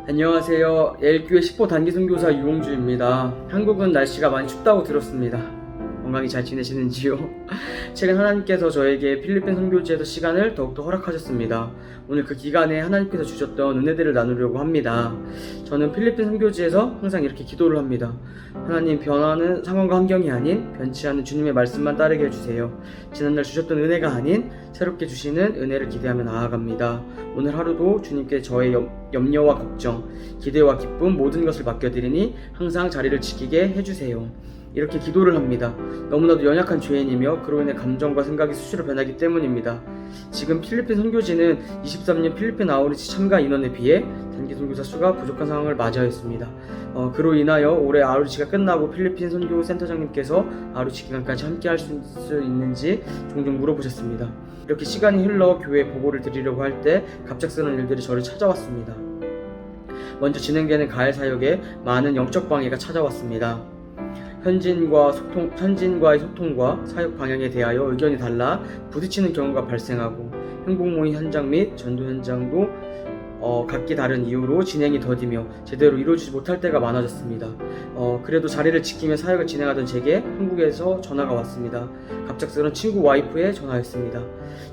안녕하세요. 예일교회 10호 단기 선교사 유홍주입니다. 한국은 날씨가 많이 춥다고 들었습니다. 건강히 잘 지내시는지요? 최근 하나님께서 저에게 필리핀 선교지에서 시간을 더욱더 허락하셨습니다. 오늘 그 기간에 하나님께서 주셨던 은혜들을 나누려고 합니다. 저는 필리핀 선교지에서 항상 이렇게 기도를 합니다. 하나님, 변하는 상황과 환경이 아닌 변치 않는 주님의 말씀만 따르게 해주세요. 지난날 주셨던 은혜가 아닌 새롭게 주시는 은혜를 기대하며 나아갑니다. 오늘 하루도 주님께 저의 염려와 걱정, 기대와 기쁨 모든 것을 맡겨드리니 항상 자리를 지키게 해주세요. 이렇게 기도를 합니다. 너무나도 연약한 죄인이며 그로 인해 감정과 생각이 수시로 변하기 때문입니다. 지금 필리핀 선교지는 23년 필리핀 아우리치 참가 인원에 비해 단기 선교사 수가 부족한 상황을 맞이하여 있습니다. 그로 인하여 올해 아우리치가 끝나고 필리핀 선교 센터장님께서 아우리치 기간까지 함께 할 수 있는지 종종 물어보셨습니다. 이렇게 시간이 흘러 교회에 보고를 드리려고 할 때 갑작스러운 일들이 저를 찾아왔습니다. 먼저 진행되는 가을 사역에 많은 영적 방해가 찾아왔습니다. 현지인과의 소통과 사역 방향에 대하여 의견이 달라 부딪히는 경우가 발생하고 행복 모임 현장 및 전도 현장도 각기 다른 이유로 진행이 더디며 제대로 이루어지지 못할 때가 많아졌습니다. 그래도 자리를 지키며 사역을 진행하던 제게 한국에서 전화가 왔습니다. 갑작스런 친구 와이프의 전화였습니다.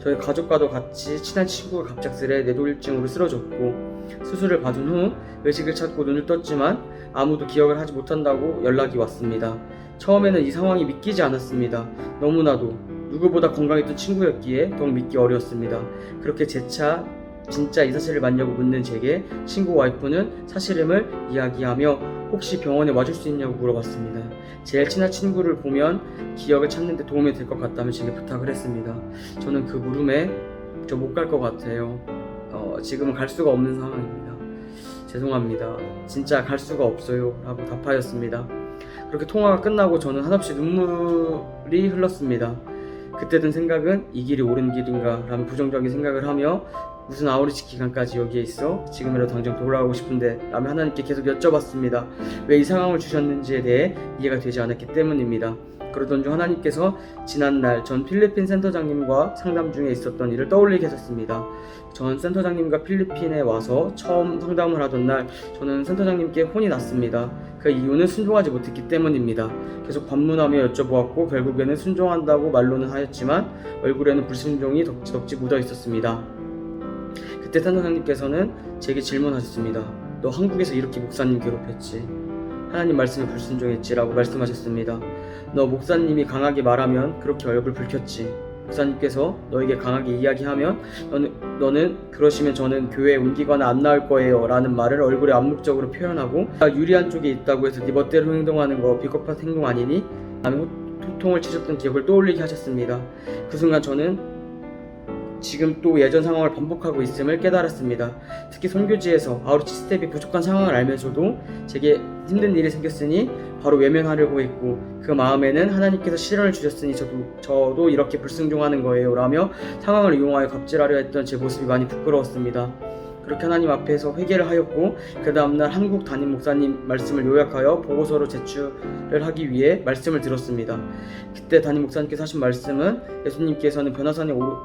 저희 가족과도 같이 친한 친구가 갑작스레 뇌졸중으로 쓰러졌고 수술을 받은 후 의식을 찾고 눈을 떴지만 아무도 기억을 하지 못한다고 연락이 왔습니다. 처음에는 이 상황이 믿기지 않았습니다. 너무나도 누구보다 건강했던 친구였기에 더욱 믿기 어려웠습니다. 그렇게 재차 진짜 이 사실을 맞냐고 묻는 제게 친구 와이프는 사실임을 이야기하며 혹시 병원에 와줄 수 있냐고 물어봤습니다. 제일 친한 친구를 보면 기억을 찾는 데 도움이 될 것 같다면 제게 부탁을 했습니다. 저는 그 물음에 저 못 갈 것 같아요. 지금은 갈 수가 없는 상황입니다. 죄송합니다. 진짜 갈 수가 없어요 라고 답하였습니다. 그렇게 통화가 끝나고 저는 한없이 눈물이 흘렀습니다. 그때 든 생각은 이 길이 옳은 길인가 라는 부정적인 생각을 하며 무슨 아우리치 기간까지 여기에 있어? 지금이라도 당장 돌아가고 싶은데 라며 하나님께 계속 여쭤봤습니다. 왜 이 상황을 주셨는지에 대해 이해가 되지 않았기 때문입니다. 그러던 중 하나님께서 지난날 전 필리핀 센터장님과 상담 중에 있었던 일을 떠올리게 하셨습니다. 전 센터장님과 필리핀에 와서 처음 상담을 하던 날 저는 센터장님께 혼이 났습니다. 그 이유는 순종하지 못했기 때문입니다. 계속 반문하며 여쭤보았고 결국에는 순종한다고 말로는 하였지만 얼굴에는 불순종이 덕지덕지 묻어 있었습니다. 그때 센터장님께서는 제게 질문하셨습니다. 너 한국에서 이렇게 목사님 괴롭혔지? 하나님 말씀에 불순종했지? 라고 말씀하셨습니다. 너 목사님이 강하게 말하면 그렇게 얼굴 붉혔지? 목사님께서 너에게 강하게 이야기하면 너는 그러시면 저는 교회에 옮기거나 안 나올 거예요 라는 말을 얼굴에 암묵적으로 표현하고 유리한 쪽에 있다고 해서 네 멋대로 행동하는 거 비겁한 행동 아니니? 라며 호통을 치셨던 기억을 떠올리게 하셨습니다. 그 순간 저는 지금 또 예전 상황을 반복하고 있음을 깨달았습니다. 특히 선교지에서 아우리치 스텝이 부족한 상황을 알면서도 제게 힘든 일이 생겼으니 바로 외면하려고 했고 그 마음에는 하나님께서 시련을 주셨으니 저도 이렇게 불순종하는 거예요 라며 상황을 이용하여 갑질하려 했던 제 모습이 많이 부끄러웠습니다. 그렇게 하나님 앞에서 회개를 하였고 그 다음날 한국 담임 목사님 말씀을 요약하여 보고서로 제출을 하기 위해 말씀을 들었습니다. 그때 담임 목사님께서 하신 말씀은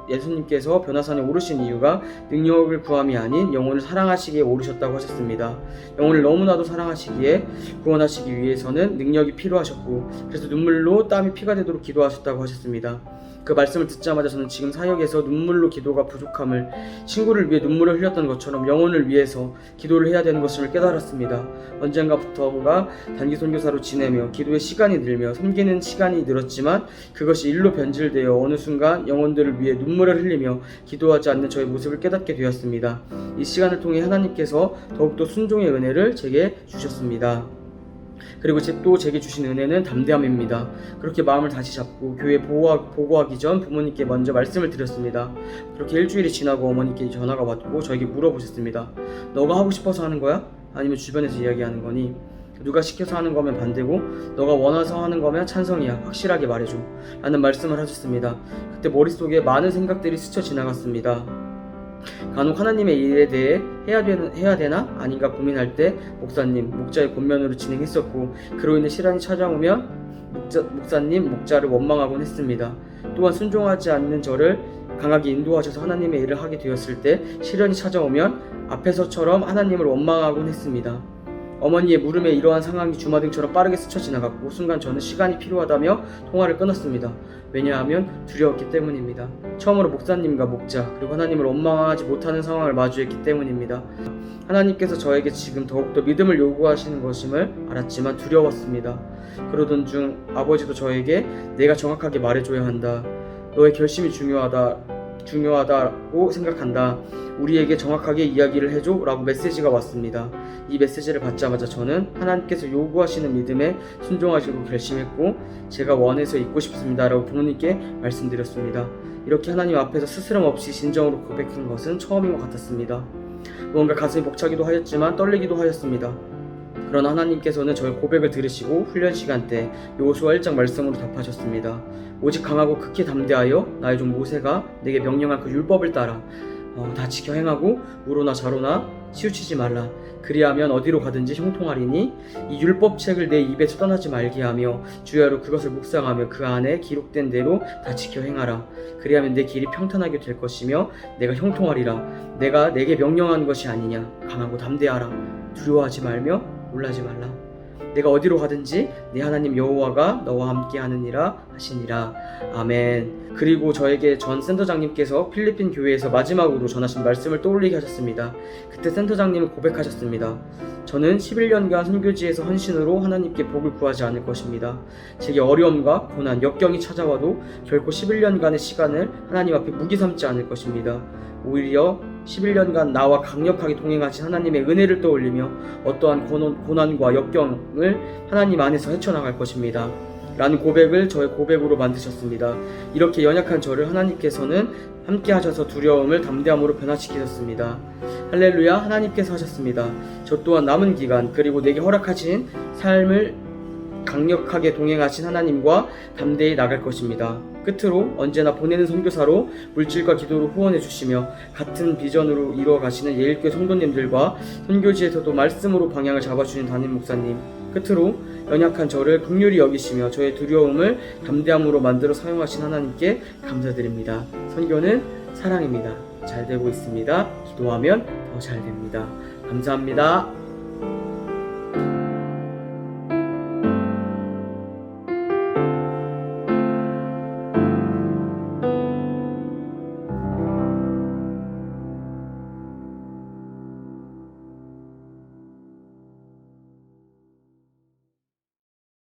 예수님께서 변화산에 오르신 이유가 능력을 구함이 아닌 영혼을 사랑하시기에 오르셨다고 하셨습니다. 영혼을 너무나도 사랑하시기에 구원하시기 위해서는 능력이 필요하셨고 그래서 눈물로 땀이 피가 되도록 기도하셨다고 하셨습니다. 그 말씀을 듣자마자 저는 지금 사역에서 눈물로 기도가 부족함을 친구를 위해 눈물을 흘렸던 것처럼 영혼을 위해서 기도를 해야 되는 것을 깨달았습니다. 언젠가부터가 단기 선교사로 지내며 기도의 시간이 늘며 섬기는 시간이 늘었지만 그것이 일로 변질되어 어느 순간 영혼들을 위해 눈물을 흘리며 기도하지 않는 저의 모습을 깨닫게 되었습니다. 이 시간을 통해 하나님께서 더욱더 순종의 은혜를 제게 주셨습니다. 그리고 또 제게 주신 은혜는 담대함입니다. 그렇게 마음을 다시 잡고 교회 보고하기 전 부모님께 먼저 말씀을 드렸습니다. 그렇게 일주일이 지나고 어머니께 전화가 왔고 저에게 물어보셨습니다. 너가 하고 싶어서 하는 거야? 아니면 주변에서 이야기하는 거니? 누가 시켜서 하는 거면 반대고 너가 원해서 하는 거면 찬성이야. 확실하게 말해줘 라는 말씀을 하셨습니다. 그때 머릿속에 많은 생각들이 스쳐 지나갔습니다. 간혹 하나님의 일에 대해 해야 되나 아닌가 고민할 때 목자의 권면으로 진행했었고 그로 인해 시련이 찾아오면 목자를 원망하곤 했습니다. 또한 순종하지 않는 저를 강하게 인도하셔서 하나님의 일을 하게 되었을 때 시련이 찾아오면 앞에서처럼 하나님을 원망하곤 했습니다. 어머니의 물음에 이러한 상황이 주마등처럼 빠르게 스쳐 지나갔고 순간 저는 시간이 필요하다며 통화를 끊었습니다. 왜냐하면 두려웠기 때문입니다. 처음으로 목사님과 목자 그리고 하나님을 원망하지 못하는 상황을 마주했기 때문입니다. 하나님께서 저에게 지금 더욱더 믿음을 요구하시는 것임을 알았지만 두려웠습니다. 그러던 중 아버지도 저에게 내가 정확하게 말해줘야 한다. 너의 결심이 중요하다고 생각한다. 우리에게 정확하게 이야기를 해줘 라고 메시지가 왔습니다. 이 메시지를 받자마자 저는 하나님께서 요구하시는 믿음에 순종하시고 결심했고 제가 원해서 있고 싶습니다 라고 부모님께 말씀드렸습니다. 이렇게 하나님 앞에서 스스럼 없이 진정으로 고백한 것은 처음인 것 같았습니다. 무언가 가슴이 벅차기도 하였지만 떨리기도 하였습니다. 그러나 하나님께서는 저의 고백을 들으시고 훈련 시간 때 여호수아 1장 말씀으로 답하셨습니다. 오직 강하고 극히 담대하여 나의 종 모세가 내게 명령한 그 율법을 따라 다 지켜 행하고 우로나 좌로나 치우치지 말라. 그리하면 어디로 가든지 형통하리니 이 율법책을 내 입에서 떠나지 말게 하며 주야로 그것을 묵상하며 그 안에 기록된 대로 다 지켜 행하라. 그리하면 내 길이 평탄하게 될 것이며 내가 형통하리라. 내가 내게 명령한 것이 아니냐. 강하고 담대하라. 두려워하지 말며 놀라지 말라. 내가 어디로 가든지 네 하나님 여호와가 너와 함께 하느니라 하시니라. 아멘. 그리고 저에게 전 센터장님께서 필리핀 교회에서 마지막으로 전하신 말씀을 떠올리게 하셨습니다. 그때 센터장님은 고백하셨습니다. 저는 11년간 선교지에서 헌신으로 하나님께 복을 구하지 않을 것입니다. 제게 어려움과 고난, 역경이 찾아와도 결코 11년간의 시간을 하나님 앞에 무기 삼지 않을 것입니다. 오히려 11년간 나와 강력하게 동행하신 하나님의 은혜를 떠올리며 어떠한 고난과 역경을 하나님 안에서 헤쳐나갈 것입니다. 라는 고백을 저의 고백으로 만드셨습니다. 이렇게 연약한 저를 하나님께서는 함께 하셔서 두려움을 담대함으로 변화시키셨습니다. 할렐루야. 하나님께서 하셨습니다. 저 또한 남은 기간 그리고 내게 허락하신 삶을 강력하게 동행하신 하나님과 담대히 나갈 것입니다. 끝으로 언제나 보내는 선교사로 물질과 기도로 후원해 주시며 같은 비전으로 이루어가시는 예일교회 성도님들과 선교지에서도 말씀으로 방향을 잡아주신 담임 목사님, 끝으로 연약한 저를 긍휼히 여기시며 저의 두려움을 담대함으로 만들어 사용하신 하나님께 감사드립니다. 선교는 사랑입니다. 잘 되고 있습니다. 기도하면 더 잘 됩니다. 감사합니다.